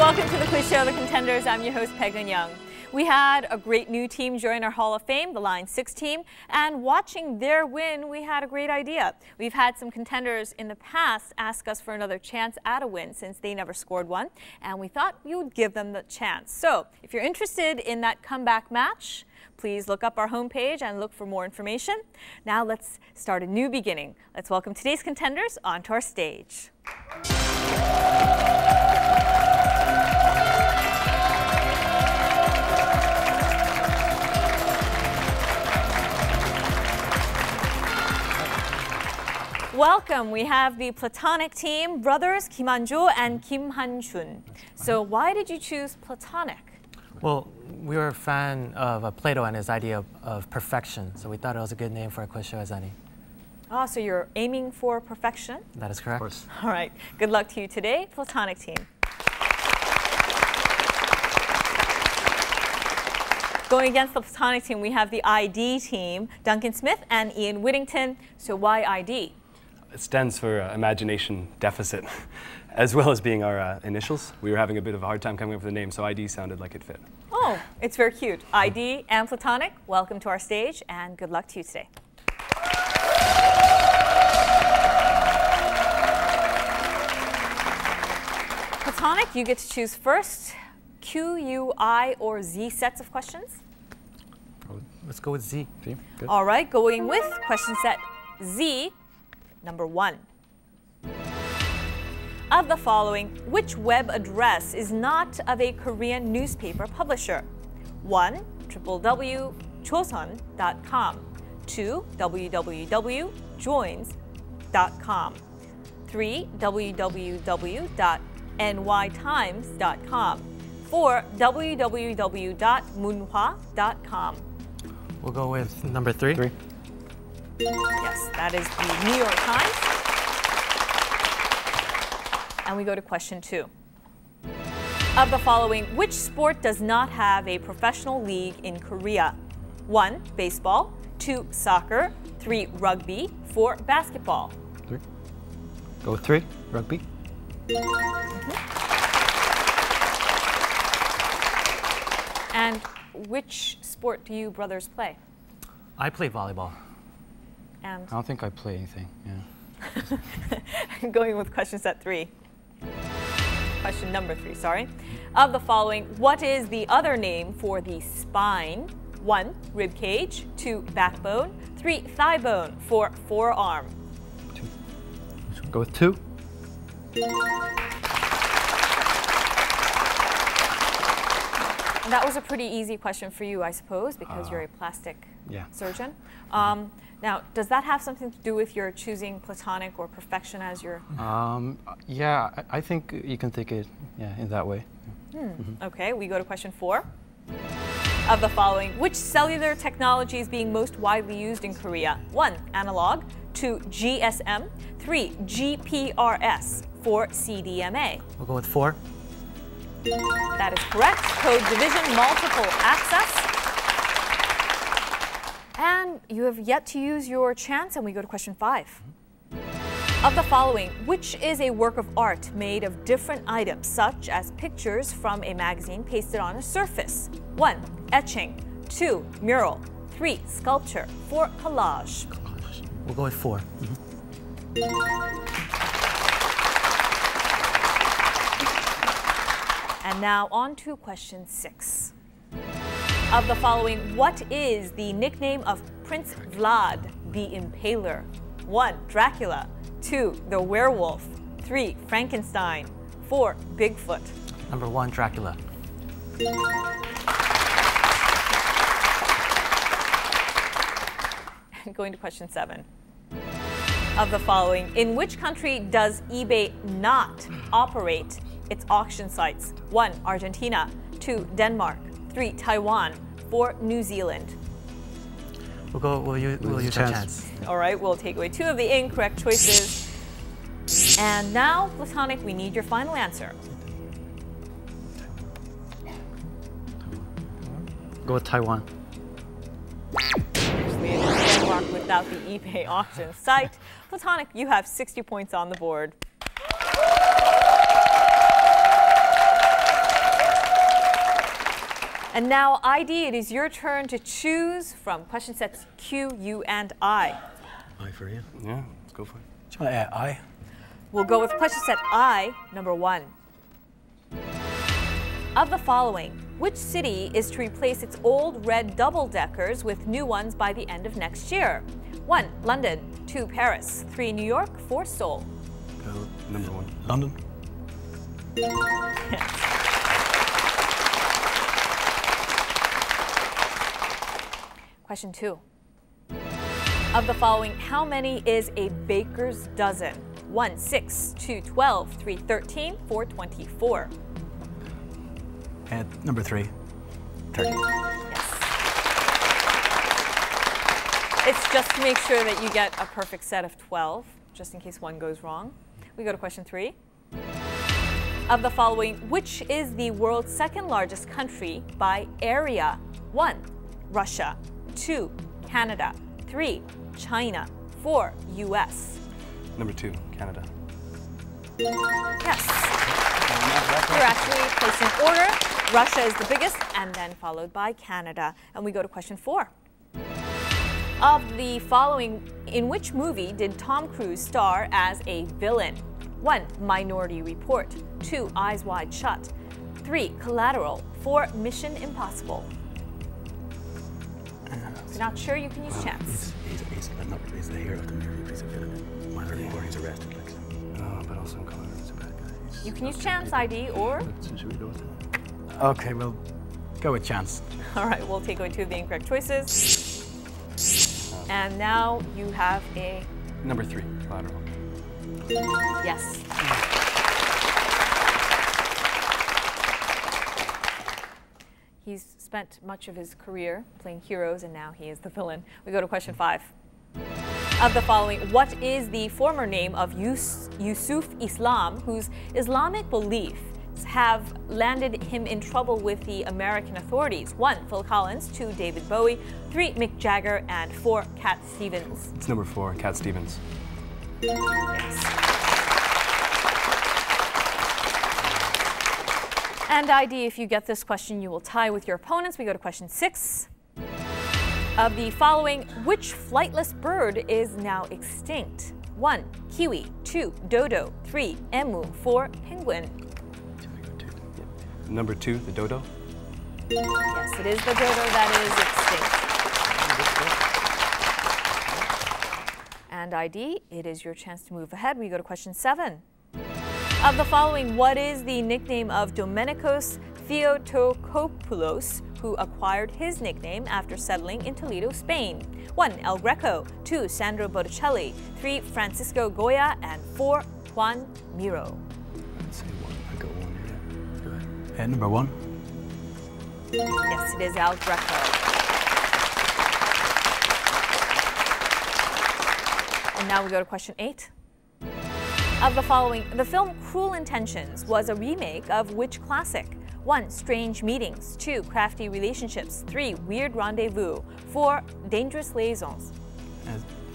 welcome to the quiz show, The Contenders. I'm your host, Peg Young. We had a great new team join our Hall of Fame, the Line 6 team, and watching their win, we had a great idea. We've had some contenders in the past ask us for another chance at a win since they never scored one, and we thought we would give them the chance. So, if you're interested in that comeback match, please look up our homepage and look for more information. Now let's start a new beginning. Let's welcome today's contenders onto our stage. Welcome. We have the platonic team, brothers Kim Han-jo and Kim Han-chun. So why did you choose platonic? Well, we were a fan of Plato and his idea of perfection, so we thought it was a good name for a quiz show as any. Oh, so you're aiming for perfection? That is correct. Of course. All right. Good luck to you today, platonic team. Going against the platonic team, we have the ID team, Duncan Smith and Ian Whittington. So why ID? It stands for Imagination Deficit, as well as being our initials. We were having a bit of a hard time coming up with a name, so ID sounded like it fit. Oh, it's very cute. ID and platonic, welcome to our stage, and good luck to you today. Platonic, you get to choose first. Q, U, I, or Z sets of questions? Let's go with Z. See? Good. All right, going with question set Z, number 1. Of the following, which web address is not of a Korean newspaper publisher? 1. www.chosun.com. 2. www.joins.com. 3. www.nytimes.com. 4. www.munhwa.com. We'll go with number 3. 3. Yes, that is the New York Times. And we go to question 2. Of the following, which sport does not have a professional league in Korea? 1. Baseball. 2. Soccer. 3. Rugby. 4. Basketball. 3. Go with 3. Rugby. And which sport do you brothers play? I play volleyball. And I don't think I play anything. Yeah. going with question set 3. Question number 3, sorry. Of the following, what is the other name for the spine? 1. Rib cage. 2. Backbone. 3. Thigh bone. 4. Forearm. 2. Go with 2. And that was a pretty easy question for you, I suppose, because you're a plastic surgeon. Now, does that have something to do with your choosing platonic or perfection as your... Yeah, I think you can think it in that way. Okay, we go to question 4. Of the following, which cellular technology is being most widely used in Korea? 1. Analog. 2. GSM. 3. GPRS. 4. CDMA. We'll go with 4. That is correct. Code division, multiple access. And you have yet to use your chance, and we go to question 5. Of the following, which is a work of art made of different items, such as pictures from a magazine pasted on a surface? 1. Etching. 2. Mural. 3. Sculpture. 4. Collage. We'll go with 4. And now on to question 6. Of the following, what is the nickname of Prince Vlad the Impaler? 1. Dracula. 2. The Werewolf. 3. Frankenstein. 4. Bigfoot. Number 1, Dracula. Going to question 7. Of the following, in which country does eBay not operate its auction sites? 1. Argentina. 2. Denmark. 3. Taiwan. 4. New Zealand. We'll use our chance. All right, we'll take away 2 of the incorrect choices. And now, platonic, we need your final answer. Go with Taiwan. Actually, it is Denmark without the eBay auction site. Platonic, you have 60 points on the board. And now, ID, it is your turn to choose from question sets Q, U, and I. I for you. Yeah, let's go for it. I. We'll go with question set I, number 1. Of the following, which city is to replace its old red double-deckers with new ones by the end of next year? 1, London. 2, Paris. 3, New York. 4, Seoul. Number 1. London. Question 2. Of the following, how many is a baker's dozen? 1, 6, 2, 12, 3, 13, 4, 24. Number 3. 30. Yes. It's just to make sure that you get a perfect set of 12, just in case one goes wrong. We go to question 3. Of the following, which is the world's second largest country by area? 1, Russia. 2, Canada. 3, China. 4, US. Number 2, Canada. Yes. You're actually placed in order. Russia is the biggest, and then followed by Canada. And we go to question 4. Of the following, in which movie did Tom Cruise star as a villain? 1, Minority Report. 2, Eyes Wide Shut. 3, Collateral. 4, Mission Impossible. If you're not sure, you can use chance. He's the hero of the movie. He's a villain. Minority Report, he's arrested. But also in color, he's a bad guy. You can use chance, ID, or... Should we go with that? Okay, we'll go with chance. All right, we'll take away 2 of the incorrect choices. And now you have a... Number 3, collateral. Yes. He's spent much of his career playing heroes, and now he is the villain. We go to question 5. Of the following, what is the former name of Yusuf Islam, whose Islamic beliefs have landed him in trouble with the American authorities? 1, Phil Collins. 2, David Bowie. 3, Mick Jagger. And 4, Cat Stevens. It's number 4, Cat Stevens. Yes. And ID, if you get this question, you will tie with your opponents. We go to question 6. Of the following, which flightless bird is now extinct? 1, kiwi. 2, dodo. 3, emu. 4, penguin. Number 2, the dodo. Yes, it is the dodo that is extinct. And ID, it is your chance to move ahead. We go to question 7. Of the following, what is the nickname of Domenicos Theotokopoulos, who acquired his nickname after settling in Toledo, Spain? 1, El Greco. 2, Sandro Botticelli. 3, Francisco Goya. And 4, Juan Miro. I'd say 1. I'd go 1. Yeah. Go ahead. Number 1. Yes, it is El Greco. And now we go to question 8. Of the following, the film Cruel Intentions was a remake of which classic? 1, Strange Meetings. 2, Crafty Relationships. 3, Weird Rendezvous. 4, Dangerous Liaisons.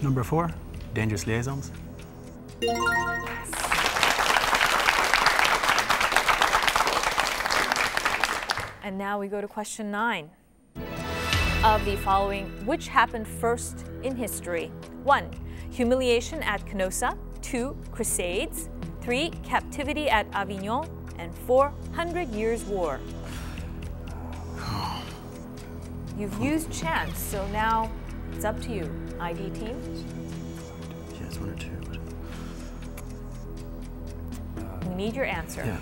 Number 4, Dangerous Liaisons. And now we go to question 9. Of the following, which happened first in history? 1, Humiliation at Canossa. 2, Crusades. 3, Captivity at Avignon. And 4, 100 Years' War. You've used chance, so now it's up to you. ID team? Yeah, it's 1 or 2. We need your answer. Yeah.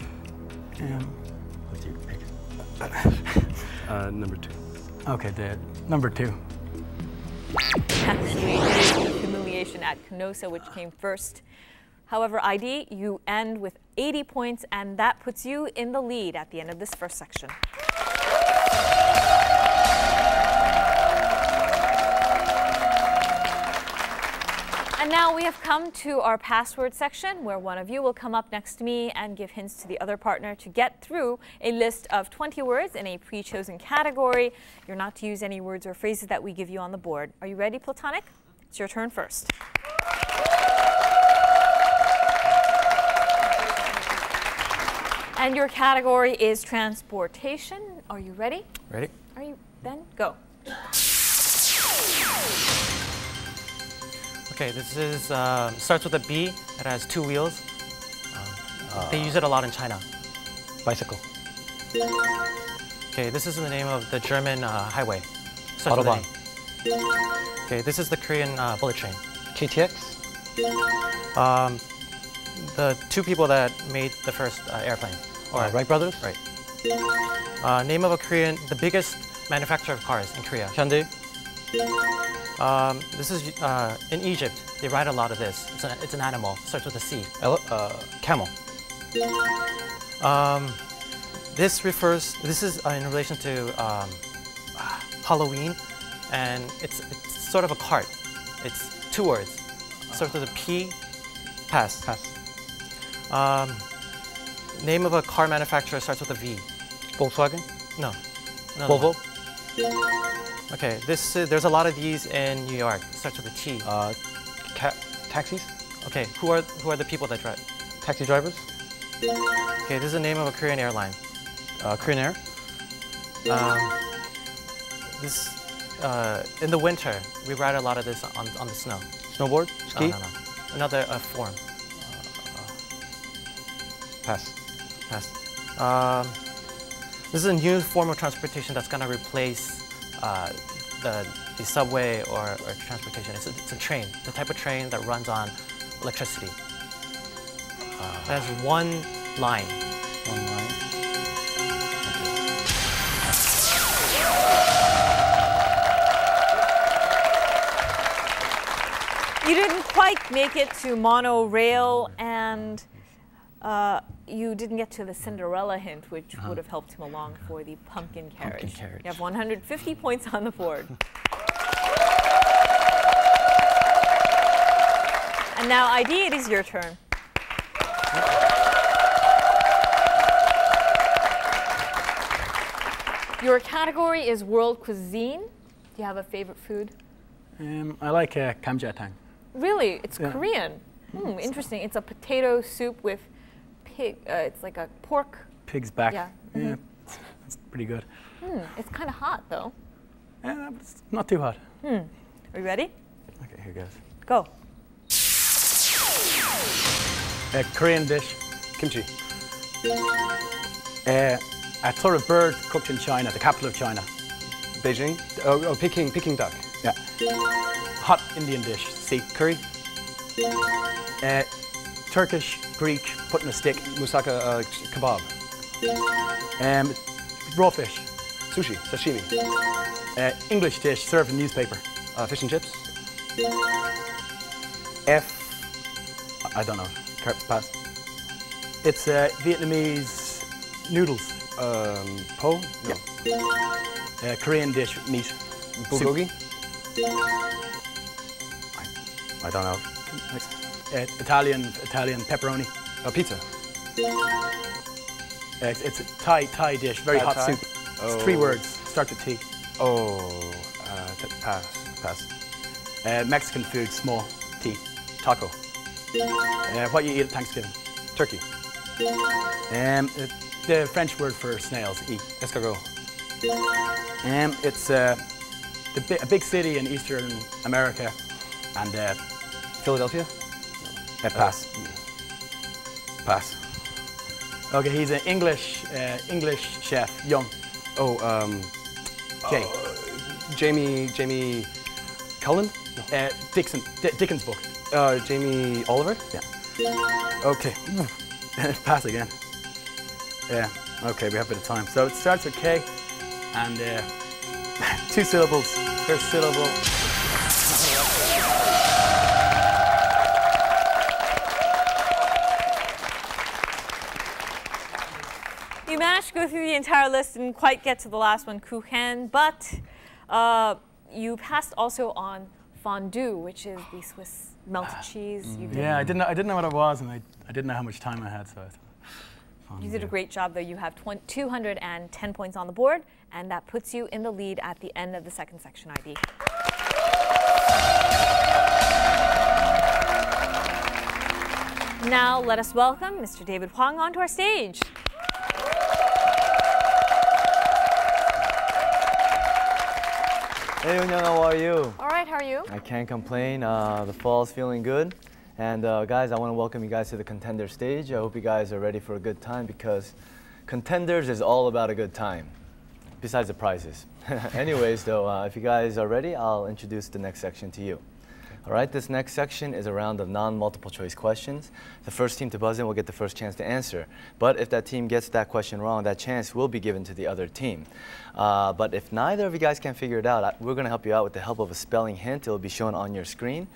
What's your pick? Number 2. Okay, number 2. Actually, it is Humiliation at Canossa, which came first. However, ID, you end with 80 points, and that puts you in the lead at the end of this first section. And now we have come to our password section, where one of you will come up next to me and give hints to the other partner to get through a list of 20 words in a pre-chosen category. You're not to use any words or phrases that we give you on the board. Are you ready, Platonic? It's your turn first. And your category is transportation. Are you ready? Ready? Are you? Then go. Okay, this is starts with a B. It has 2 wheels. They use it a lot in China. Bicycle. Okay, this is the name of the German highway. Starts with an Autobahn. A. Okay, this is the Korean bullet train. KTX. The 2 people that made the first airplane. Wright brothers. Right. Name of a Korean, the biggest manufacturer of cars in Korea. Hyundai. This is in Egypt. They ride a lot of this. It's an animal. Starts with a C. Camel. This is in relation to Halloween, and it's sort of a cart. It's 2 words. Starts with a P. Pass. Pass. Name of a car manufacturer starts with a V. Volkswagen. No. Volvo. Okay, there's a lot of these in New York. It starts with a T. Taxis. Okay, who are the people that drive? Taxi drivers. Okay, this is the name of a Korean airline. Korean Air. In the winter, we ride a lot of this on the snow. Snowboard. Ski. No. Another form. Pass. Pass. This is a new form of transportation that's going to replace the subway or transportation. It's a train, the type of train that runs on electricity. It has 1 line. 1 line. You didn't quite make it to monorail, and you didn't get to the Cinderella hint, which would have helped him along for the pumpkin carriage. Pumpkin carriage. You have 150 points on the board. And now, ID, it is your turn. Your category is world cuisine. Do you have a favorite food? I like kamjatang. Really? It's Yeah. Korean. Interesting. It's a potato soup with pig. It's like a pork. Pig's back. Yeah. Yeah, it's pretty good. It's kind of hot, though. Yeah, but it's not too hot. Are you ready? Okay, here goes. Go. Korean dish. Kimchi. A sort of bird cooked in China, the capital of China. Beijing. Peking duck. Yeah. Hot Indian dish. See. Curry. Turkish, Greek, put in a stick. Moussaka kebab. Raw fish. Sushi. Sashimi. English dish served in newspaper. Fish and chips. I don't know. Pass. It's Vietnamese noodles. Po? No. Yeah. Korean dish, meat. Bulgogi. I don't know. Italian pepperoni. Pizza. It's a Thai dish, very hot Thai? soup. It's 3 words. Starts with T. Pass. Mexican food, small T. Taco. What you eat at Thanksgiving. Turkey. The French word for snails, E. Escargot. It's a big city in Eastern America, and Philadelphia. pass. Pass. Okay, he's an English chef, young. Jay. Jamie Cullen? No. Dickens book. Jamie Oliver? Yeah. Okay. Pass again. Yeah. Okay, we have a bit of time. So it starts with K, and 2 syllables. First syllable. You managed to go through the entire list and quite get to the last one, Kuchen, but you passed also on fondue, which is the Swiss melted cheese. Yeah, I didn't know what it was, and I didn't know how much time I had, so. You did a great job, though. You have 210 points on the board, and that puts you in the lead at the end of the second section ID. Now let us welcome Mr. David Hwang onto our stage. Hey, Unyang, how are you? All right, how are you? I can't complain. The fall's feeling good. And guys, I want to welcome you guys to the Contender stage. I hope you guys are ready for a good time because Contenders is all about a good time, besides the prizes. Anyways, though, if you guys are ready, I'll introduce the next section to you. All right, this next section is a round of non-multiple choice questions. The first team to buzz in will get the first chance to answer. But if that team gets that question wrong, that chance will be given to the other team. But if neither of you guys can figure it out, we're going to help you out with the help of a spelling hint. It will be shown on your screen.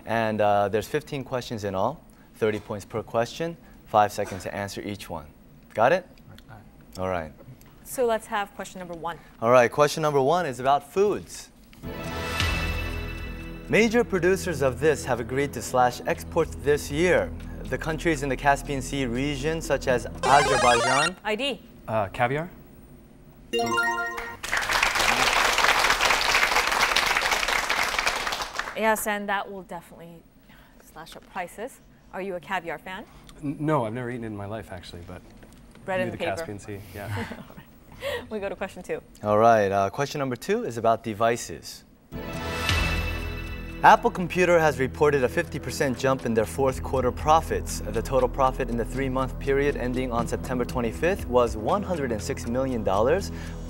And there's 15 questions in all, 30 points per question, 5 seconds to answer each one. Got it? All right. So let's have question number 1. All right, question number 1 is about foods. Major producers of this have agreed to slash exports this year. The countries in the Caspian Sea region, such as Azerbaijan. ID. Caviar? Yes, and that will definitely slash up prices. Are you a caviar fan? No, I've never eaten it in my life, actually, but Bread in knew the the paper. Caspian Sea, yeah. We go to question 2. All right, question number 2 is about devices. Apple Computer has reported a 50% jump in their fourth quarter profits. The total profit in the 3-month period ending on September 25th was $106 million,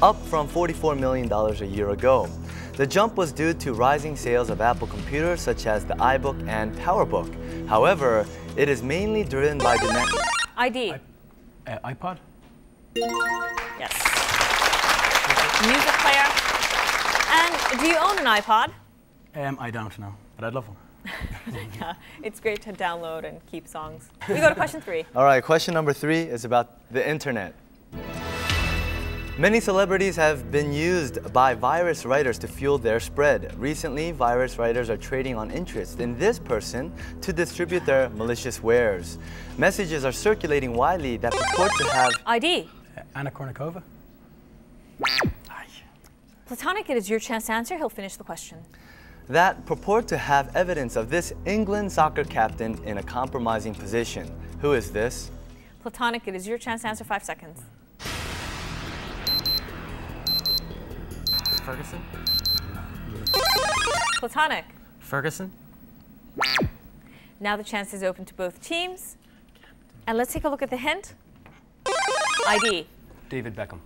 up from $44 million a year ago. The jump was due to rising sales of Apple computers such as the iBook and PowerBook. However, it is mainly driven by demand. ID. iPod? Yes. Music player. And do you own an iPod? I don't know, but I'd love one. Yeah, it's great to download and keep songs. We go to question 3. All right, question number 3 is about the internet. Many celebrities have been used by virus writers to fuel their spread. Recently, virus writers are trading on interest in this person to distribute their malicious wares. Messages are circulating widely that purport to have ID. Anna Kournikova? Platonic, it is your chance to answer. He'll finish the question. that purport to have evidence of this England soccer captain in a compromising position. Who is this? Platonic, it is your chance to answer. 5 seconds. Ferguson? Platonic. Ferguson? Now the chance is open to both teams. And let's take a look at the hint. ID. David Beckham.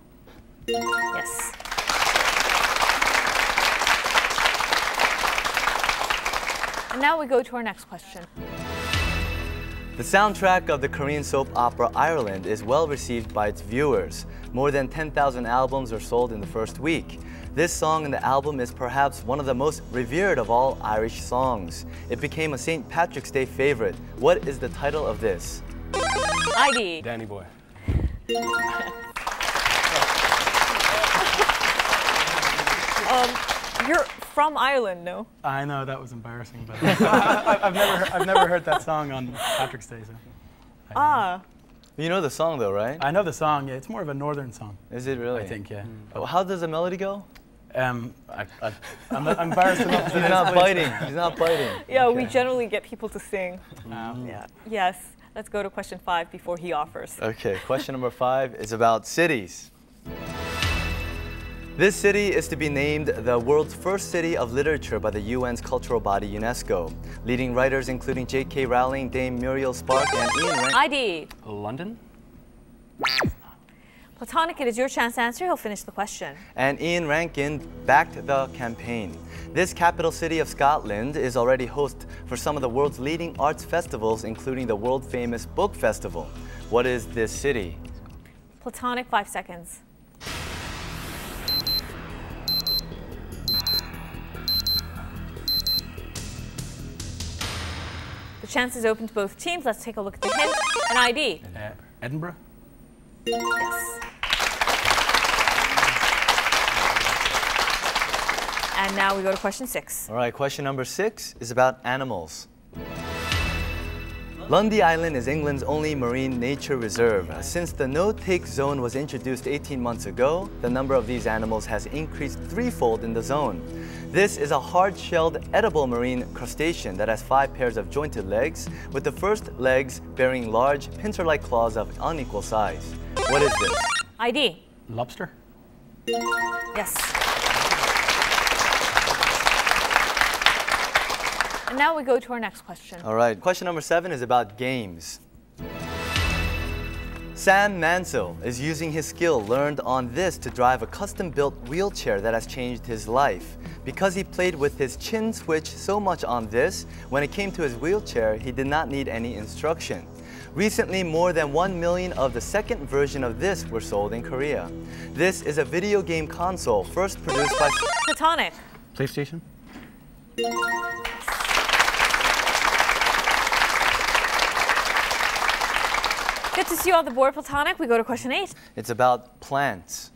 Yes. And now we go to our next question. The soundtrack of the Korean soap opera Ireland is well received by its viewers. More than 10,000 albums are sold in the first week. This song in the album is perhaps one of the most revered of all Irish songs. It became a St. Patrick's Day favorite. What is the title of this? ID. Danny Boy. You're from Ireland, no? I know that was embarrassing, but I've never heard that song on Patrick's Day. So Ah. You know the song though, right? I know the song. Yeah, it's more of a northern song. Is it really? I think, yeah. How does the melody go? I'm embarrassed enough to He's not biting. He's not biting. Yeah, we generally get people to sing. Um, Yeah. Yes. Let's go to question 5 before he offers. Okay, question number 5 is about cities. This city is to be named the world's first city of literature by the UN's cultural body UNESCO. Leading writers including J.K. Rowling, Dame Muriel Spark, and Ian Rankin. ID. London? Platonic, it is your chance to answer. He'll finish the question. And Ian Rankin backed the campaign. This capital city of Scotland is already host for some of the world's leading arts festivals, including the world-famous Book Festival. What is this city? Platonic, 5 seconds. The chance is open to both teams. Let's take a look at the hint. An ID. Edinburgh? Yes. And now we go to question 6. All right, question number 6 is about animals. Lundy Island is England's only marine nature reserve. Since the no-take zone was introduced 18 months ago, the number of these animals has increased threefold in the zone. This is a hard-shelled, edible marine crustacean that has 5 pairs of jointed legs, with the first legs bearing large, pincer-like claws of unequal size. What is this? ID. Lobster? Yes. And now we go to our next question. All right, question number 7 is about games. Sam Mansell is using his skill learned on this to drive a custom-built wheelchair that has changed his life. Because he played with his chin switch so much on this, when it came to his wheelchair, he did not need any instruction. Recently, more than 1 million of the second version of this were sold in Korea. This is a video game console first produced by Platonic. PlayStation? Good to see you on the board, Platonic. We go to question 8. It's about plants.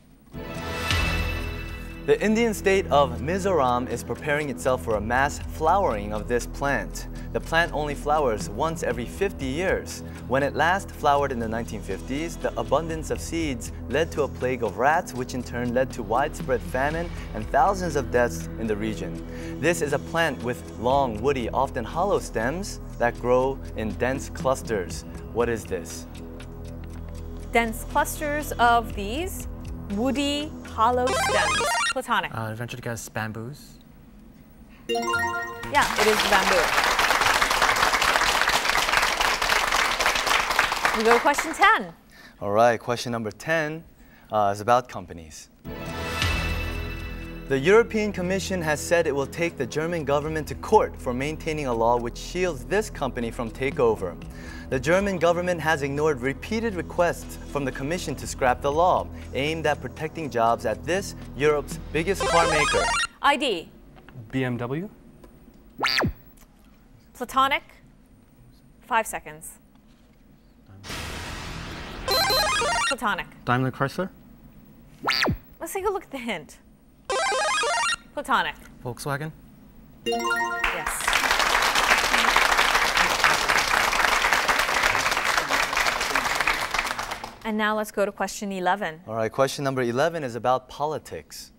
The Indian state of Mizoram is preparing itself for a mass flowering of this plant. The plant only flowers once every 50 years. When it last flowered in the 1950s, the abundance of seeds led to a plague of rats, which in turn led to widespread famine and thousands of deaths in the region. This is a plant with long, woody, often hollow stems that grow in dense clusters. What is this? Dense clusters of these woody, hollow stems. Platonic. I venture to guess bamboos. Yeah, it is the bamboo. We go to question 10. All right, question number 10 is about companies. The European Commission has said it will take the German government to court for maintaining a law which shields this company from takeover. The German government has ignored repeated requests from the Commission to scrap the law, aimed at protecting jobs at this, Europe's biggest car maker. ID. BMW? Platonic. 5 seconds. Platonic. Daimler Chrysler? Let's take a look at the hint. Platonic. Volkswagen? Yes. And now let's go to question 11. All right, question number 11 is about politics.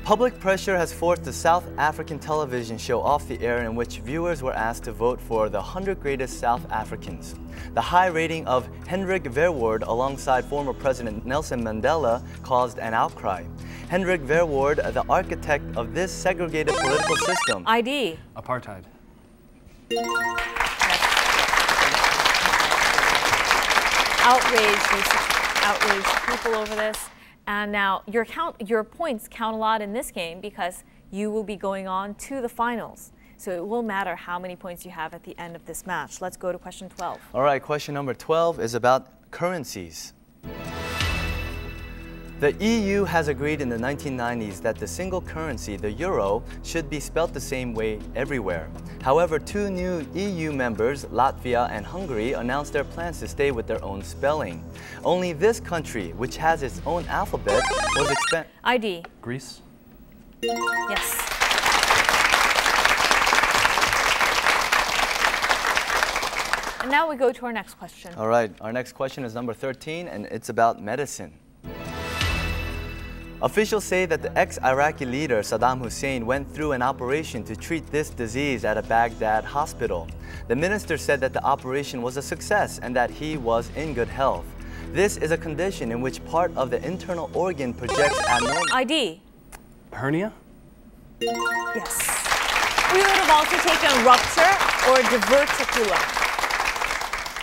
Public pressure has forced the South African television show off the air, in which viewers were asked to vote for the 100 greatest South Africans. The high rating of Hendrik Verwoerd alongside former President Nelson Mandela caused an outcry. Hendrik Verwoerd, the architect of this segregated political system. ID. Apartheid. Outraged people over this. And now your points count a lot in this game because you will be going on to the finals. So it will matter how many points you have at the end of this match. Let's go to question 12. All right, question number 12 is about currencies. The EU has agreed in the 1990s that the single currency, the euro, should be spelt the same way everywhere. However, 2 new EU members, Latvia and Hungary, announced their plans to stay with their own spelling. Only this country, which has its own alphabet, was ID. Greece? Yes. And now we go to our next question. All right, our next question is number 13, and it's about medicine. Officials say that the ex-Iraqi leader Saddam Hussein went through an operation to treat this disease at a Baghdad hospital. The minister said that the operation was a success and that he was in good health. This is a condition in which part of the internal organ projects abnormal. ID. Hernia? Yes. We would have also taken rupture or diverticulum.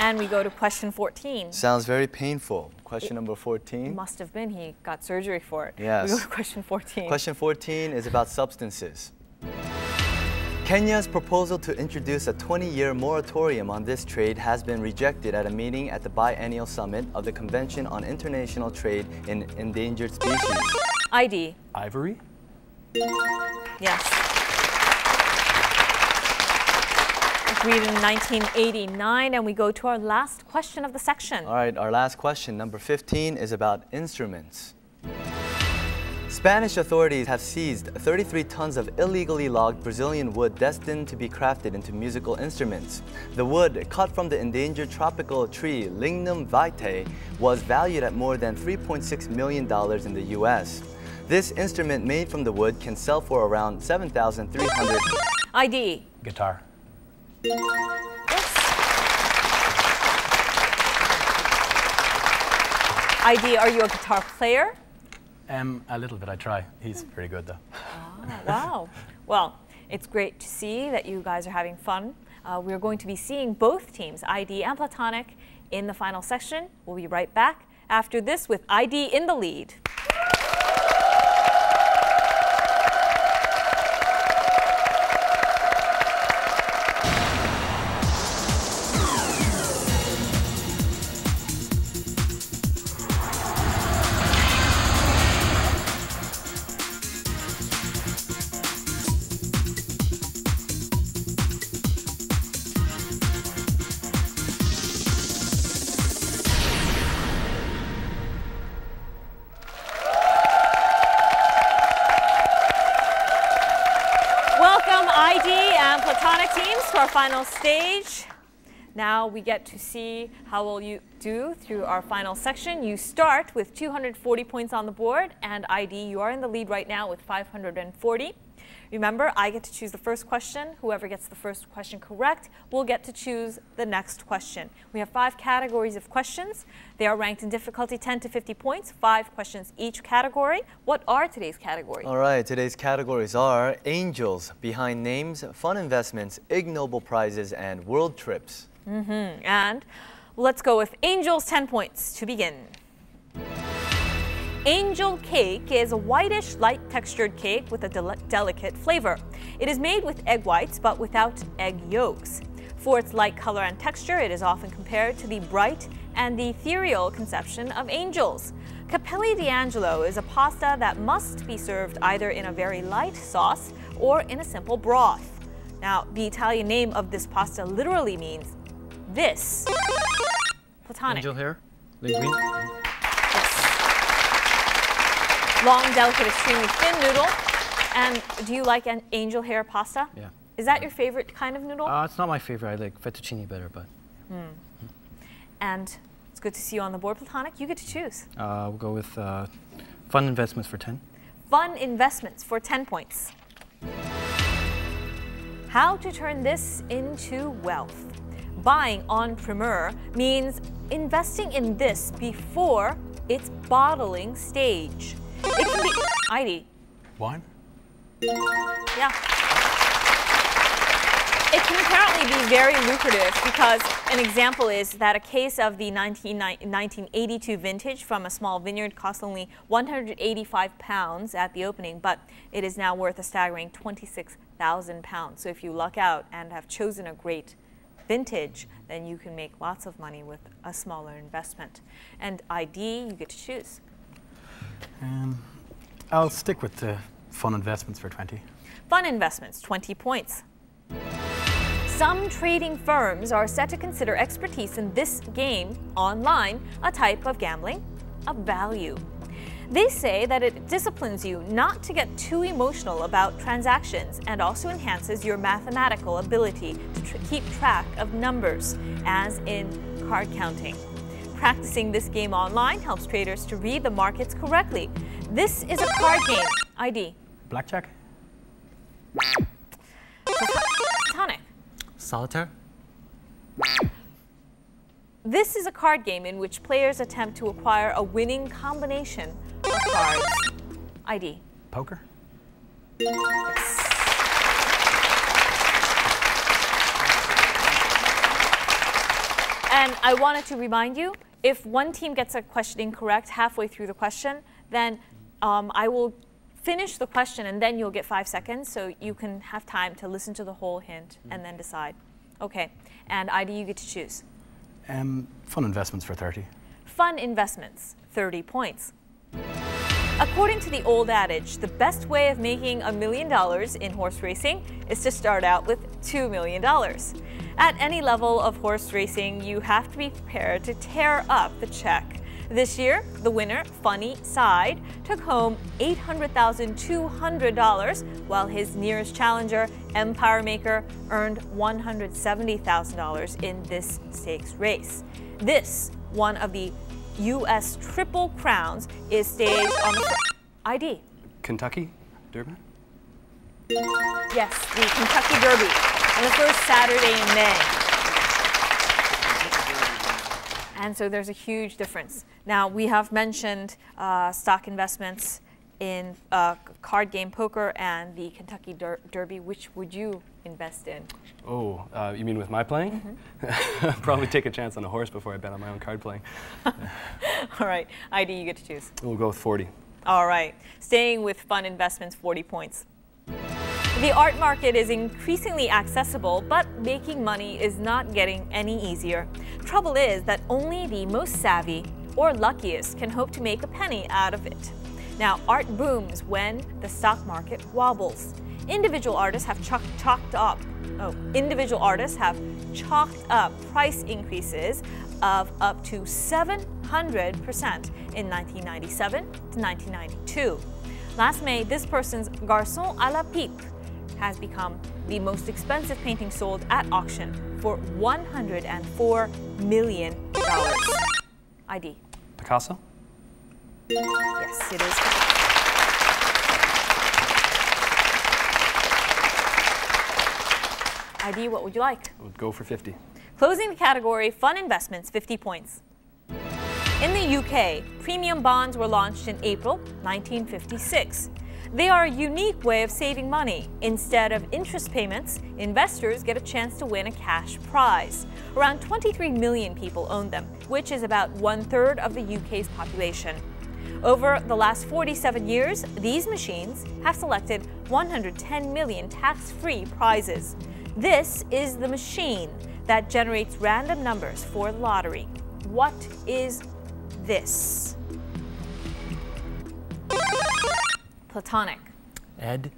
And we go to question 14. Sounds very painful. Question number 14. Must have been. He got surgery for it. Yes. We go to question 14. Question 14 is about substances. Kenya's proposal to introduce a 20-year moratorium on this trade has been rejected at a meeting at the biennial summit of the Convention on International Trade in Endangered Species. ID. Ivory? Yes. Agreed in 1989, and we go to our last question of the section. All right, our last question, number 15, is about instruments. Spanish authorities have seized 33 tons of illegally logged Brazilian wood destined to be crafted into musical instruments. The wood, cut from the endangered tropical tree Lignum vitae, was valued at more than $3.6 million in the US. This instrument made from the wood can sell for around $7,300. ID. Guitar. Yes. ID, are you a guitar player? A little bit, I try. He's pretty good though. Oh, wow. Well, It's great to see that you guys are having fun. We're going to be seeing both teams, ID and Platonic, in the final section. We'll be right back after this with ID in the lead. Our final stage. Now we get to see how well you do through our final section. You start with 240 points on the board, and ID, you are in the lead right now with 540. Remember, I get to choose the first question. Whoever gets the first question correct will get to choose the next question. We have 5 categories of questions. They are ranked in difficulty 10 to 50 points, 5 questions each category. What are today's categories? All right, today's categories are angels, behind names, fun investments, IG Nobel Prizes, and world trips. And let's go with angels, 10 points to begin. Angel cake is a whitish, light textured cake with a delicate flavor. It is made with egg whites but without egg yolks. For its light color and texture, it is often compared to the bright and the ethereal conception of angels. Capelli d'Angelo is a pasta that must be served either in a very light sauce or in a simple broth. Now, the Italian name of this pasta literally means this. Platonic. Angel hair, linguine. Long, delicate, extremely thin noodle. And do you like an angel hair pasta? Yeah. Is that your favorite kind of noodle? It's not my favorite. I like fettuccine better, but. And it's good to see you on the board, Platonic. You get to choose. We'll go with fun investments for 10. Fun investments for 10 points. How to turn this into wealth. Buying en primeur means investing in this before its bottling stage. It can be ID. Wine? Yeah. It can apparently be very lucrative because an example is that a case of the 1982 vintage from a small vineyard cost only £185 at the opening, but it is now worth a staggering £26,000. So if you luck out and have chosen a great vintage, then you can make lots of money with a smaller investment. And ID, you get to choose. I'll stick with the fun investments for 20. Fun investments, 20 points. Some trading firms are set to consider expertise in this game online a type of gambling of value. They say that it disciplines you not to get too emotional about transactions and also enhances your mathematical ability to keep track of numbers, as in card counting. Practicing this game online helps traders to read the markets correctly. This is a card game. ID. Blackjack? Tonic. Solitaire? This is a card game in which players attempt to acquire a winning combination of cards. ID. Poker? And I wanted to remind you, if one team gets a question incorrect halfway through the question, then I will finish the question and then you'll get 5 seconds so you can have time to listen to the whole hint and then decide. Okay, and ID, you get to choose. Fun investments for 30. Fun investments, 30 points. According to the old adage, the best way of making $1 million in horse racing is to start out with $2 million. At any level of horse racing, you have to be prepared to tear up the check. This year, the winner, Funny Side, took home $800,200, while his nearest challenger, Empire Maker, earned $170,000 in this stakes race. This, one of the U.S. Triple Crowns, is staged on the ID. Kentucky Derby? Yes, the Kentucky Derby, on the first Saturday in May. And so there's a huge difference. Now, we have mentioned stock investments in card game poker and the Kentucky Derby, which would you invest in? Oh, you mean with my playing? Mm-hmm. Probably take a chance on a horse before I bet on my own card playing. All right, ID, you get to choose. We'll go with 40. All right, staying with fun investments, 40 points. The art market is increasingly accessible, but making money is not getting any easier. Trouble is that only the most savvy or luckiest can hope to make a penny out of it. Now, art booms when the stock market wobbles. Individual artists have chalked up price increases of up to 700% in 1997 to 1992. Last May, this person's Garçon à la Pipe has become the most expensive painting sold at auction for $104 million. ID. Picasso? Yes, it is. ID, what would you like? I would go for 50. Closing the category, fun investments, 50 points. In the UK, premium bonds were launched in April 1956. They are a unique way of saving money. Instead of interest payments, investors get a chance to win a cash prize. Around 23 million people own them, which is about 1/3 of the UK's population. Over the last 47 years, these machines have selected 110 million tax-free prizes. This is the machine that generates random numbers for the lottery. What is this? Platonic. Ed.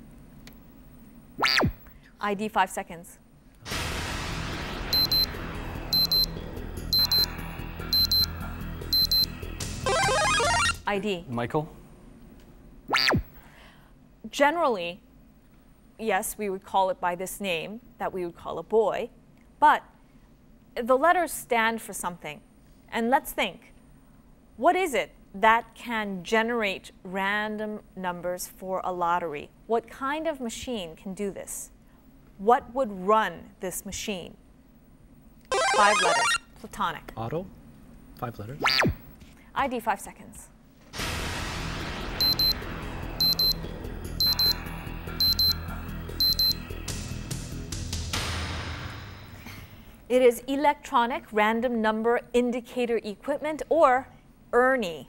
ID, 5 seconds. ID. Michael? Generally, yes, we would call it by this name that we would call a boy, but the letters stand for something. And let's think, what is it that can generate random numbers for a lottery? What kind of machine can do this? What would run this machine? 5 letters. Platonic. Auto, 5 letters. ID, 5 seconds. It is electronic random number indicator equipment, or ERNIE.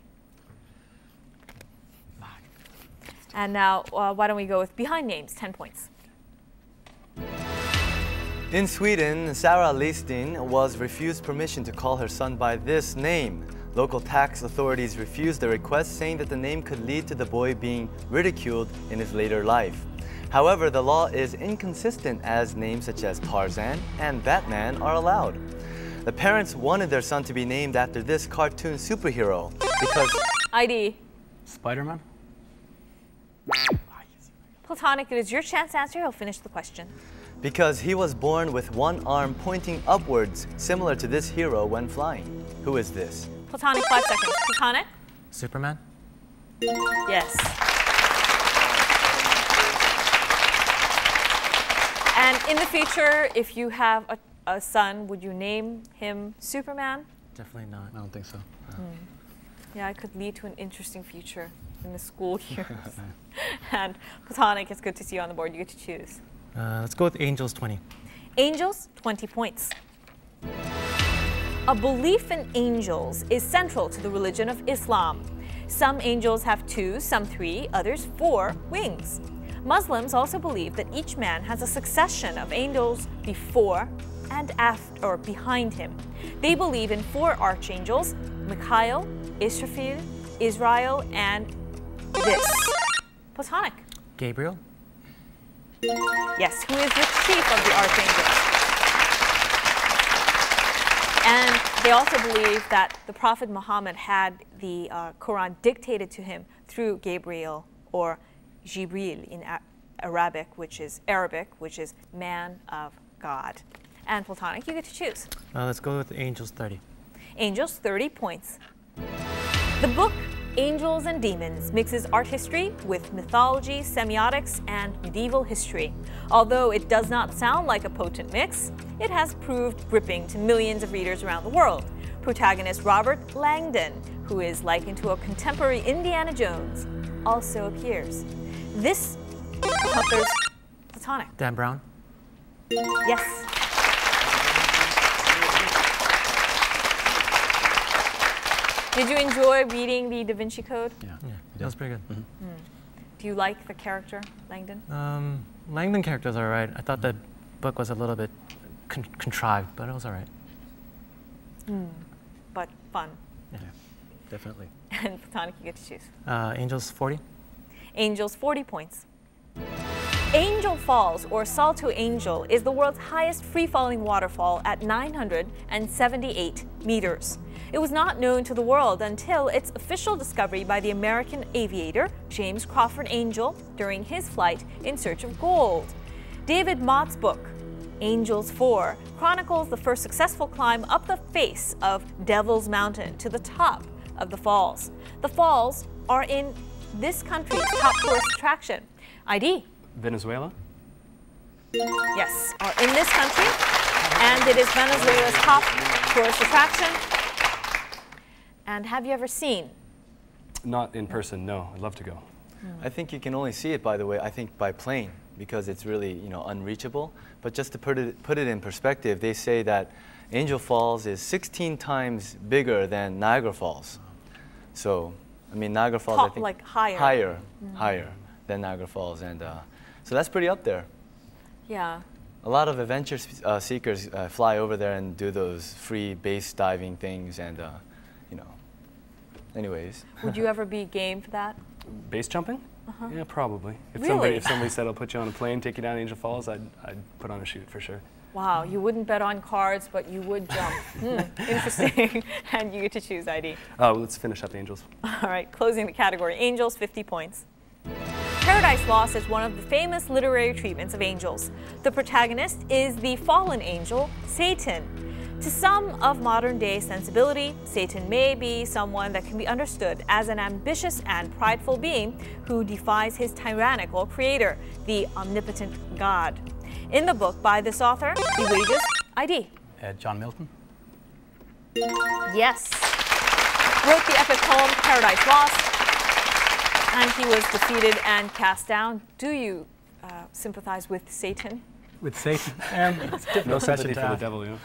And now, why don't we go with behind names, 10 points. In Sweden, Sarah Listin was refused permission to call her son by this name. Local tax authorities refused the request, saying that the name could lead to the boy being ridiculed in his later life. However, the law is inconsistent, as names such as Tarzan and Batman are allowed. The parents wanted their son to be named after this cartoon superhero because... ID. Spider-Man? Platonic, it is your chance to answer. He'll finish the question. Because he was born with one arm pointing upwards, similar to this hero when flying. Who is this? Platonic, 5 seconds. Platonic? Superman? Yes. And in the future, if you have a son, would you name him Superman? Definitely not. I don't think so. Yeah, it could lead to an interesting future in the school years. And Platonic, it's good to see you on the board. You get to choose. Let's go with Angels 20. Angels, 20 points. A belief in angels is central to the religion of Islam. Some angels have 2, some 3, others 4 wings. Muslims also believe that each man has a succession of angels before and after, or behind him. They believe in 4 archangels: Michael, Israfil, Israel, and this. Platonic. Gabriel? Yes, who is the chief of the archangels. And they also believe that the Prophet Muhammad had the Quran dictated to him through Gabriel, or Jibril in Arabic, which is man of God. And Platonic, you get to choose. Let's go with Angels 30. Angels, 30 points. The book Angels and Demons mixes art history with mythology, semiotics, and medieval history. Although it does not sound like a potent mix, it has proved gripping to millions of readers around the world. Protagonist Robert Langdon, who is likened to a contemporary Indiana Jones, also appears. This author's platonic. Dan Brown. Yes. Did you enjoy reading the Da Vinci Code? Yeah, That was pretty good. Do you like the character, Langdon? Langdon characters are alright. I thought the book was a little bit contrived, but it was alright. But fun. Yeah, definitely. And platonic, you get to choose. Angels 40. Angels, 40 points. Angel Falls, or Salto Angel, is the world's highest free-falling waterfall at 978 meters. It was not known to the world until its official discovery by the American aviator James Crawford Angel during his flight in search of gold. David Mott's book, Angels 4, chronicles the first successful climb up the face of Devil's Mountain to the top of the falls. The falls are in this country's top tourist attraction. ID? Venezuela? Yes, are in this country, and it is Venezuela's top tourist attraction. And have you ever seen? Not in person, no. I'd love to go. I think you can only see it, by the way, I think by plane, because it's really, you know, unreachable. But just to put it in perspective, they say that Angel Falls is 16 times bigger than Niagara Falls. So, I mean, Niagara Falls, I think, like higher. Higher than Niagara Falls, and so that's pretty up there. Yeah. A lot of adventure seekers fly over there and do those free base diving things, and you know. Anyways. Would you ever be game for that? Base jumping? Yeah, probably. If Really? somebody said I'll put you on a plane, take you down Angel Falls, I'd put on a chute for sure. Wow, you wouldn't bet on cards, but you would jump. Interesting. And you get to choose ID. Oh, let's finish up Angels. All right, closing the category. Angels, 50 points. Paradise Lost is one of the famous literary treatments of angels. The protagonist is the fallen angel, Satan. To some of modern-day sensibility, Satan may be someone that can be understood as an ambitious and prideful being who defies his tyrannical creator, the omnipotent God. In the book by this author, he wages ID. John Milton. Yes. Wrote the epic poem Paradise Lost, and he was defeated and cast down. Do you sympathize with Satan? With Satan. No question sympathy to for the ask. devil, you know?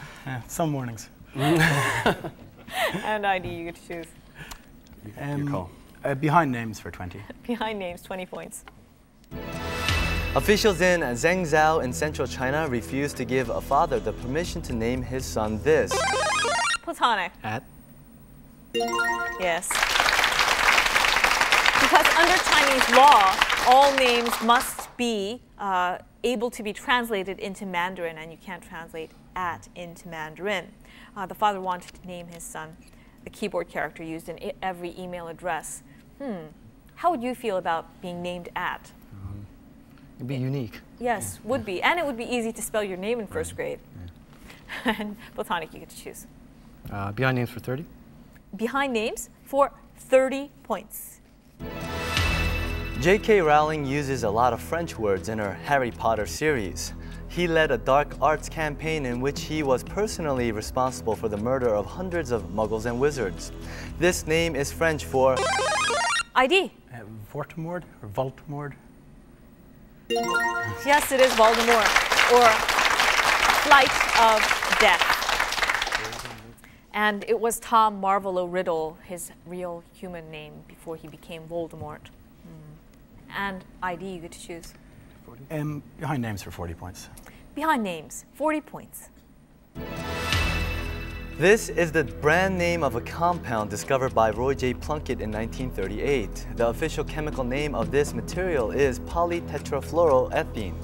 Some mornings. And ID, you get to choose. Your call. Behind names for 20. Behind names, 20 points. Officials in Zhengzhou in central China refused to give a father the permission to name his son this. Platonic. At? Yes. Because under Chinese law, all names must be able to be translated into Mandarin, and you can't translate at into Mandarin. The father wanted to name his son a keyboard character used in every email address. How would you feel about being named at? It'd be unique. Yes, would be. And it would be easy to spell your name in first grade. And Platonic, you get to choose. Behind names for 30. Behind names for 30 points. J.K. Rowling uses a lot of French words in her Harry Potter series. He led a dark arts campaign in which he was personally responsible for the murder of hundreds of muggles and wizards. This name is French for... ID. Voldemort or Voltmord? Yes, it is Voldemort, or Flight of Death. And it was Tom Marvolo Riddle, his real human name, before he became Voldemort. And ID, you get to choose. Behind names for 40 points. Behind names, 40 points. This is the brand name of a compound discovered by Roy J. Plunkett in 1938. The official chemical name of this material is polytetrafluoroethene.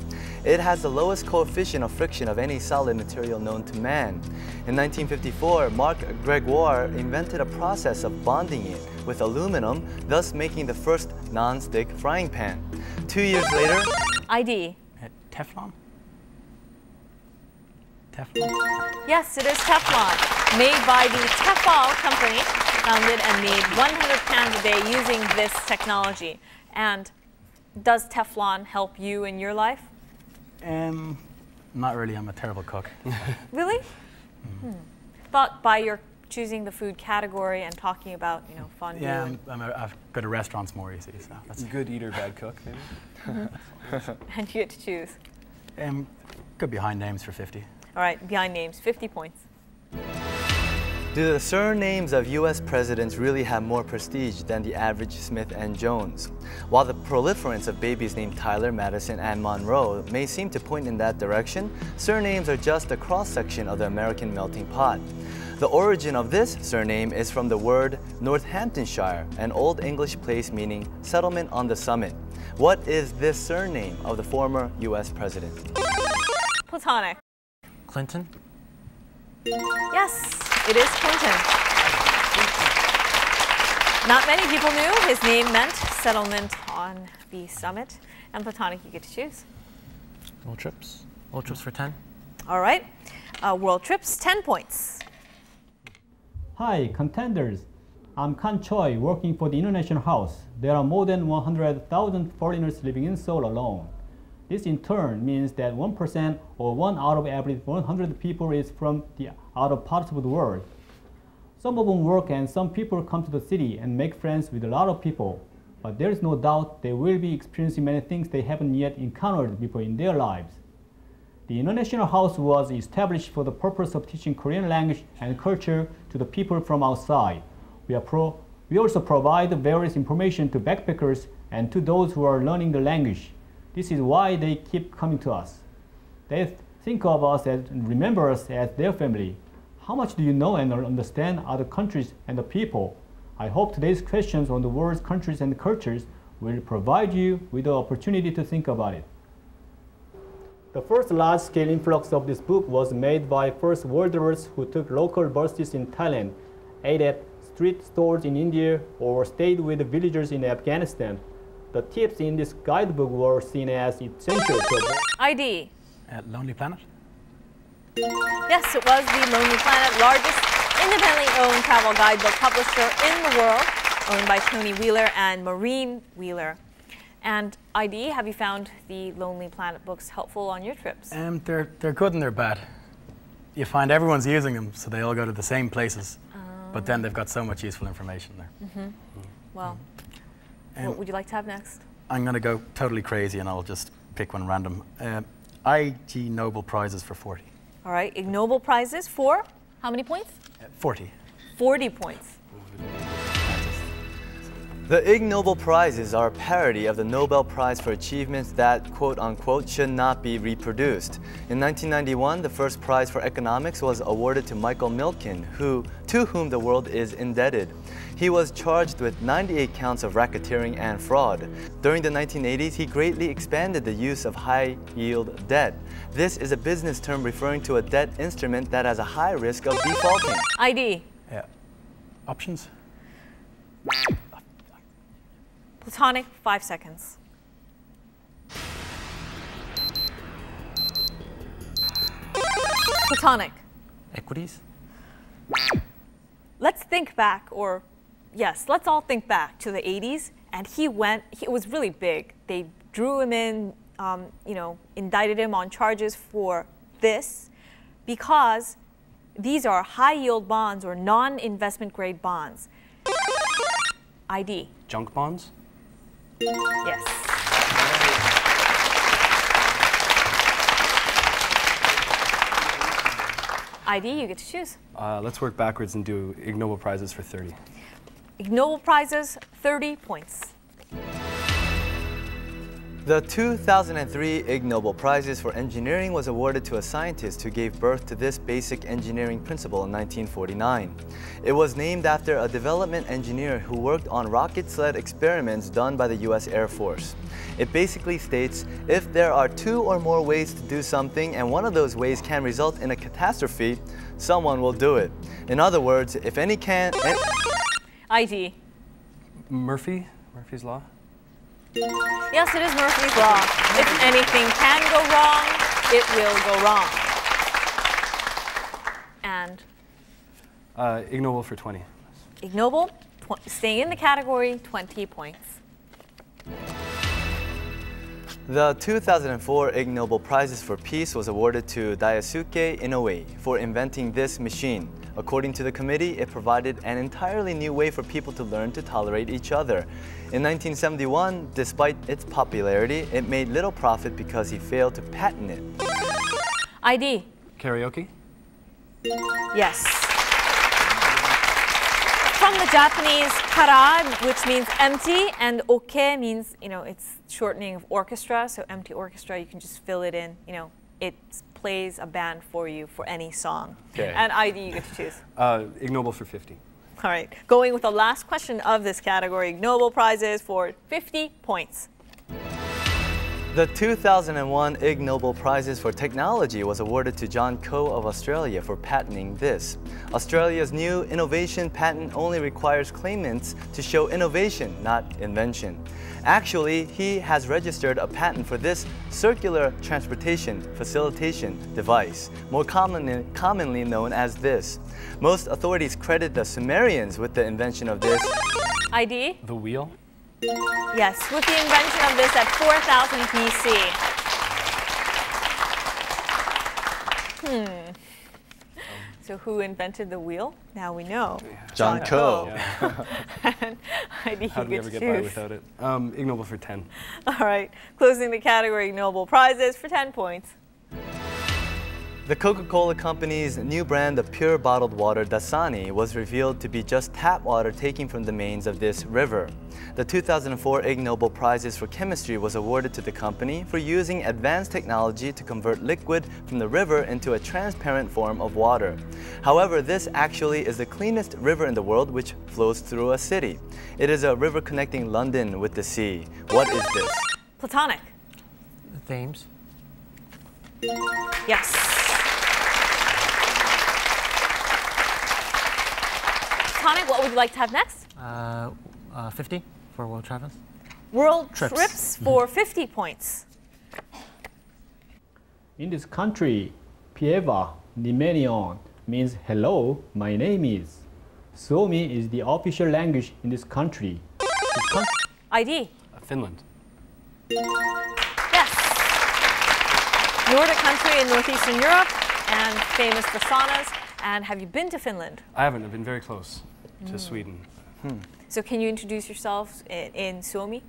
It has the lowest coefficient of friction of any solid material known to man. In 1954, Marc Gregoire invented a process of bonding it with aluminum, thus making the first non-stick frying pan. 2 years later... ID. Teflon? Teflon? Yes, it is Teflon, made by the Tefal company, founded and made 100 pans a day using this technology. And does Teflon help you in your life? Not really. I'm a terrible cook. Really? Thought by your choosing the food category and talking about, you know, fondue. Yeah, I've got to restaurants more, you see. So That's a good eater, bad cook, maybe. And you get to choose. Good behind names for 50. All right, behind names, 50 points. Do the surnames of US presidents really have more prestige than the average Smith and Jones? While the proliferance of babies named Tyler, Madison, and Monroe may seem to point in that direction, surnames are just a cross-section of the American melting pot. The origin of this surname is from the word Northamptonshire, an Old English place meaning settlement on the summit. What is this surname of the former US president? Platonic. Clinton? Yes, it is Clinton. Not many people knew his name meant settlement on the summit. And Platonic, you get to choose. World trips? World trips for 10? All right, world trips, 10 points. Hi, contenders. I'm Kan Choi, working for the International House. There are more than 100,000 foreigners living in Seoul alone. This in turn means that 1% or 1 out of every 100 people is from the other parts of the world. Some of them work and some people come to the city and make friends with a lot of people. But there is no doubt they will be experiencing many things they haven't yet encountered before in their lives. The International House was established for the purpose of teaching Korean language and culture to the people from outside. We also provide various information to backpackers and to those who are learning the language. This is why they keep coming to us. They think of us and remember us as their family. How much do you know and understand other countries and the people? I hope today's questions on the world's countries and cultures will provide you with the opportunity to think about it. The first large-scale influx of this book was made by first worlders who took local buses in Thailand, ate at street stores in India, or stayed with the villagers in Afghanistan. The tips in this guidebook were seen as essential to ID. Lonely Planet? Yes, it was the Lonely Planet, largest independently owned travel guidebook publisher in the world, owned by Tony Wheeler and Maureen Wheeler. And ID, have you found the Lonely Planet books helpful on your trips? They're good and they're bad. You find everyone's using them, so they all go to the same places. But then they've got so much useful information there. Well, what would you like to have next? I'm going to go totally crazy and I'll just pick one random. IG Nobel Prizes for 40. All right, Ig Nobel Prizes for how many points? 40. 40 points. The Ig Nobel Prizes are a parody of the Nobel Prize for achievements that, quote-unquote, should not be reproduced. In 1991, the first prize for economics was awarded to Michael Milton, to whom the world is indebted. He was charged with 98 counts of racketeering and fraud. During the 1980s, he greatly expanded the use of high-yield debt. This is a business term referring to a debt instrument that has a high risk of defaulting. ID. Yeah. Options? Platonic, 5 seconds. Platonic. Equities? Let's think back, or yes, let's all think back to the 80s, and it was really big. They drew him in, indicted him on charges for this because these are high-yield bonds or non-investment grade bonds. ID. Junk bonds? Yes. ID, you get to choose. Let's work backwards and do Ig Nobel Prizes for 30. Ig Nobel Prizes, 30 points. The 2003 Ig Nobel Prizes for Engineering was awarded to a scientist who gave birth to this basic engineering principle in 1949. It was named after a development engineer who worked on rocket sled experiments done by the US Air Force. It basically states, if there are 2 or more ways to do something and one of those ways can result in a catastrophe, someone will do it. In other words, if any can... ID. Murphy's Law? Yes, it is Murphy's Law. If anything can go wrong, it will go wrong. And? Ig Nobel for 20. Ig Nobel, staying in the category, 20 points. The 2004 Ig Nobel Prizes for Peace was awarded to Daisuke Inoue for inventing this machine, According to the committee, it provided an entirely new way for people to learn to tolerate each other. In 1971, despite its popularity, it made little profit because he failed to patent it. ID. Karaoke? Yes. From the Japanese kara, which means empty, and oke means, it's shortening of orchestra, so empty orchestra, you can just fill it in, it plays a band for you for any song. Okay. And ID, you get to choose. Ig Nobel for 50. All right, going with the last question of this category, Nobel Prizes for 50 points. The 2001 Ig Nobel Prizes for Technology was awarded to John Coe of Australia for patenting this. Australia's new innovation patent only requires claimants to show innovation, not invention. Actually, he has registered a patent for this circular transportation facilitation device, more commonly known as this. Most authorities credit the Sumerians with the invention of this. ID? The wheel? Yes, with the invention of this at 4000 BC. So who invented the wheel? Now we know. John Coe. And ID, How do we ever get by without it? Ig Nobel for 10. All right, closing the category Nobel Prizes for 10 points. The Coca-Cola Company's new brand of pure bottled water, Dasani, was revealed to be just tap water taken from the mains of this river. The 2004 Ig Nobel Prizes for Chemistry was awarded to the company for using advanced technology to convert liquid from the river into a transparent form of water. However, this actually is the cleanest river in the world, which flows through a city. It is a river connecting London with the sea. What is this? Platonic. Thames? Yes. Platonic, what would you like to have next? 50 for world travels. World Trips. trips for 50 points. In this country, Pieva Nimenion means hello, my name is. Suomi is the official language in this country. ID. Finland. Yes. Nordic country in northeastern Europe and famous for saunas. And have you been to Finland? I haven't. I've been very close to Sweden. So can you introduce yourself in Suomi?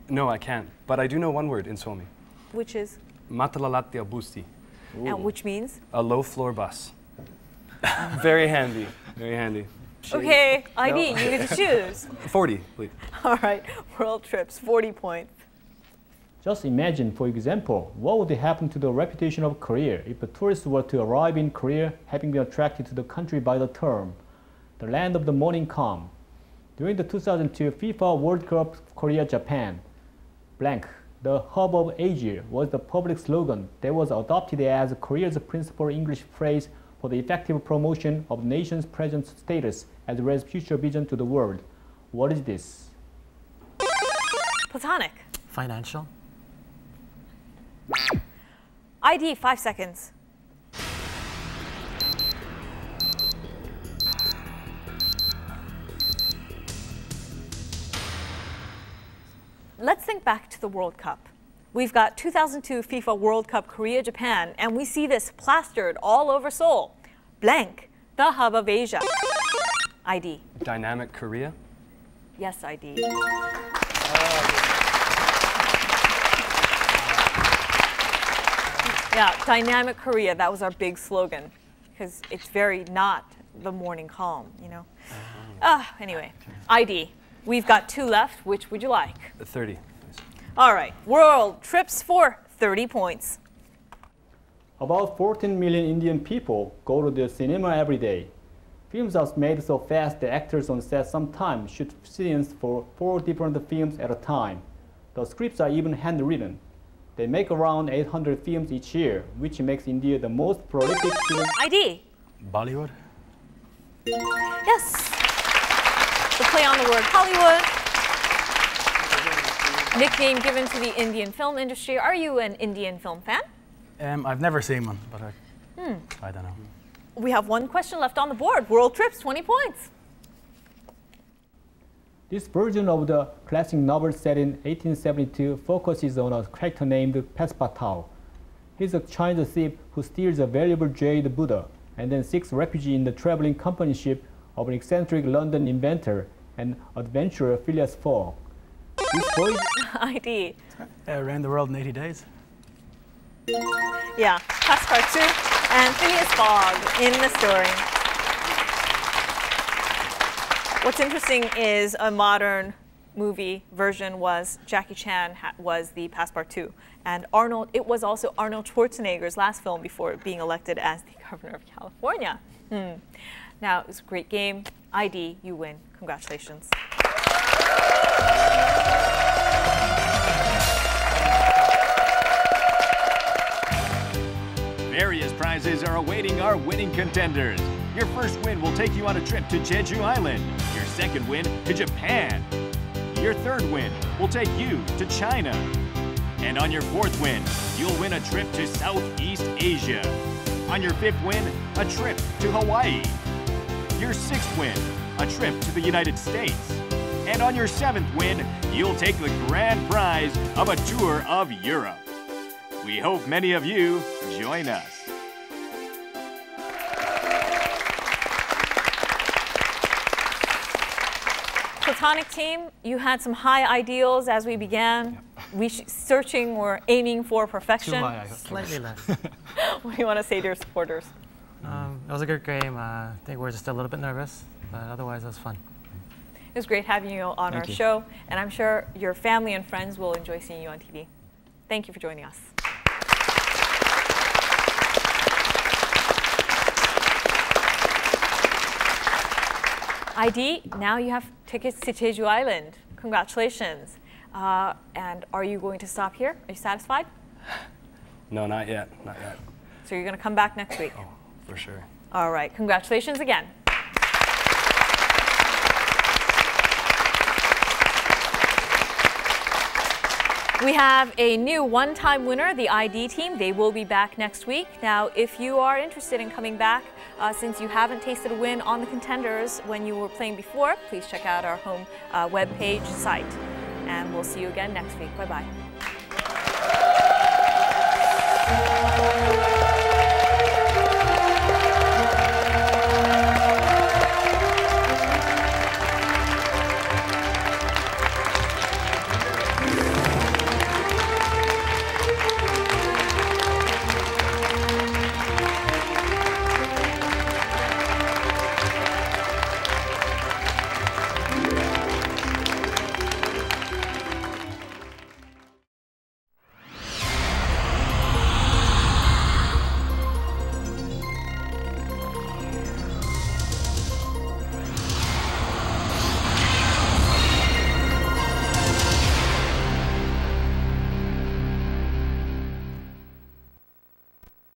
No, I can't. But I do know one word in Suomi. Which is? Matalalattia busti. And which means? A low floor bus. Very handy. Very handy. Okay, ID, you get to choose. 40, please. All right, world trips, 40 points. Just imagine, for example, what would happen to the reputation of Korea if the tourists were to arrive in Korea having been attracted to the country by the term, the land of the morning calm. During the 2002 FIFA World Cup Korea-Japan, blank, the hub of Asia was the public slogan that was adopted as Korea's principal English phrase for the effective promotion of the nation's present status as well as future vision to the world. What is this? Platonic. Financial? ID, 5 seconds. Let's think back to the World Cup. We've got 2002 FIFA World Cup Korea-Japan, and we see this plastered all over Seoul. Blank, the hub of Asia. ID. Dynamic Korea. Yes, ID. Yeah, Dynamic Korea, that was our big slogan, because it's very not the morning calm, you know. Anyway, ID. We've got 2 left. Which would you like? 30. All right, world trips for 30 points. About 14 million Indian people go to the cinema every day. Films are made so fast that actors on set sometimes shoot scenes for 4 different films at a time. The scripts are even handwritten. They make around 800 films each year, which makes India the most prolific film. ID. Bollywood. Yes. The play on the word Hollywood. Nickname given to the Indian film industry. Are you an Indian film fan? I've never seen one, but I don't know. We have 1 question left on the board. World trips, 20 points. This version of the classic novel set in 1872 focuses on a character named Passepartout. He's a Chinese thief who steals a valuable jade Buddha and then 6 refugees in the traveling company ship of an eccentric London inventor and adventurer Phileas Fogg. This boy ID. Around the world in 80 days. Yeah, Passepartout and Phileas Fogg in the story. What's interesting is a modern movie version was Jackie Chan was the Passepartout, and it was also Arnold Schwarzenegger's last film before being elected as the governor of California. Now, it was a great game. ID, you win. Congratulations. Various prizes are awaiting our winning contenders. Your first win will take you on a trip to Jeju Island. Your second win to Japan. Your third win will take you to China. And on your fourth win, you'll win a trip to Southeast Asia. On your fifth win, a trip to Hawaii. Your sixth win, a trip to the United States. And on your seventh win, you'll take the grand prize of a tour of Europe. We hope many of you join us. Platonic team, you had some high ideals as we began. We searching or aiming for perfection. Too high, slightly less. What do you want to say to your supporters? It was a good game. I think we're just a little bit nervous, but otherwise it was fun. It was great having you on our show, and I'm sure your family and friends will enjoy seeing you on TV. Thank you for joining us. ID, now you have tickets to Jeju Island. Congratulations. And are you going to stop here? Are you satisfied? No, not yet. Not yet. So you're going to come back next week? Oh, for sure. All right. Congratulations again. We have a new one-time winner, the ID team. They will be back next week. Now, if you are interested in coming back, since you haven't tasted a win on the Contenders when you were playing before, please check out our home webpage site. And we'll see you again next week. Bye-bye.